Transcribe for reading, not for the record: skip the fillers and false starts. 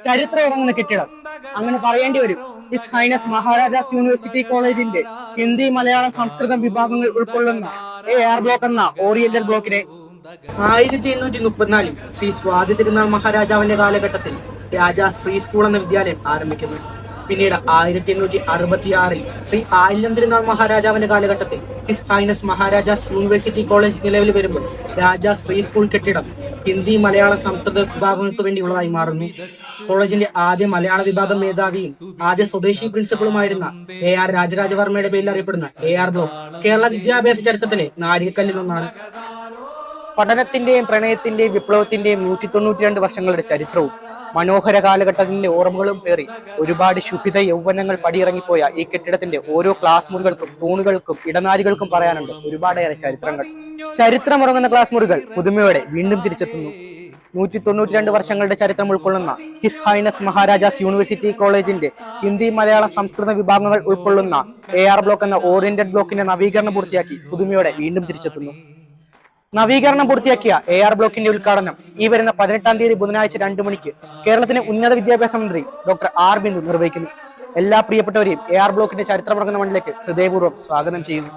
ചരിത്രം ഉറങ്ങുന്ന കെട്ടിടം അങ്ങനെ പറയേണ്ടി വരും. ഹിസ് ഹൈനസ് മഹാരാജാസ് യൂണിവേഴ്സിറ്റി കോളേജിന്റെ ഹിന്ദി, മലയാളം, സംസ്കൃതം വിഭാഗങ്ങൾ ഉൾക്കൊള്ളുന്ന AR ബ്ലോക്ക് എന്ന ഓറിയന്റൽ ബ്ലോക്കിനെ 1834 ശ്രീ സ്വാതി തിരുനാൾ മഹാരാജാവിന്റെ കാലഘട്ടത്തിൽ രാജാസ് ഫ്രീ സ്കൂൾ എന്ന വിദ്യാലയം ആരംഭിക്കുന്നു. പിന്നീട് 1866 ശ്രീ ആയില്യം തിരുനാൾ മഹാരാജാവിന്റെ കാലഘട്ടത്തിൽ his highness Maharajas university college നിലവിൽ വരുമ്പോൾ രാജാസ് ഫ്രീ സ്കൂൾ കെട്ടിടം ഹിന്ദി, മലയാളം, സംസ്കൃത വിഭാഗങ്ങൾക്ക് വേണ്ടിയുള്ളതായി മാറുന്നു. കോളേജിന്റെ ആദ്യ മലയാള വിഭാഗം മേധാവിയും ആദ്യ സ്വദേശി പ്രിൻസിപ്പളുമായിരുന്ന AR രാജരാജവർമ്മയുടെ പേരിൽ അറിയപ്പെടുന്ന AR ബ്ലോക്ക് കേരള വിദ്യാഭ്യാസ ചരിത്രത്തിലെ നാഴികക്കല്ലിലൊന്നാണ്. പഠനത്തിന്റെയും പ്രണയത്തിന്റെയും വിപ്ലവത്തിന്റെയും 192 വർഷങ്ങളുടെ ചരിത്രവും മനോഹര കാലഘട്ടത്തിലെ ഓർമ്മകളും പേറി ഒരുപാട് ശുഭിത യൗവനങ്ങൾ പടിയിറങ്ങിപ്പോയ ഈ കെട്ടിടത്തിന്റെ ഓരോ ക്ലാസ് മുറികൾക്കും തൂണുകൾക്കും ഇടനാരികൾക്കും പറയാനുണ്ട് ഒരുപാടേറെ ചരിത്രങ്ങൾ. ചരിത്രമുറങ്ങുന്ന ക്ലാസ് മുറികൾ പുതുമയോടെ വീണ്ടും തിരിച്ചെത്തുന്നു. 192 വർഷങ്ങളുടെ ചരിത്രം ഉൾക്കൊള്ളുന്ന ഹിസ് ഹൈനസ് മഹാരാജാസ് യൂണിവേഴ്സിറ്റി കോളേജിന്റെ ഹിന്ദി, മലയാളം, സംസ്കൃത വിഭാഗങ്ങൾ ഉൾക്കൊള്ളുന്ന AR ബ്ലോക്ക് എന്ന ഓറിയന്റഡ് ബ്ലോക്കിന്റെ നവീകരണം പൂർത്തിയാക്കി പുതുമയോടെ വീണ്ടും തിരിച്ചെത്തുന്നു. നവീകരണം പൂർത്തിയാക്കിയ AR ബ്ലോക്കിന്റെ ഉദ്ഘാടനം ഈ വരുന്ന 18-ാം തീയതി ബുധനാഴ്ച 2 മണിക്ക് കേരളത്തിലെ ഉന്നത വിദ്യാഭ്യാസ മന്ത്രി ഡോക്ടർ R ബിന്ദു നിർവഹിക്കുന്നു. എല്ലാ പ്രിയപ്പെട്ടവരെയും AR ബ്ലോക്കിന്റെ ചരിത്രമുറങ്ങുന്ന മണ്ണിലേക്ക് ഹൃദയപൂർവ്വം സ്വാഗതം ചെയ്യുന്നു.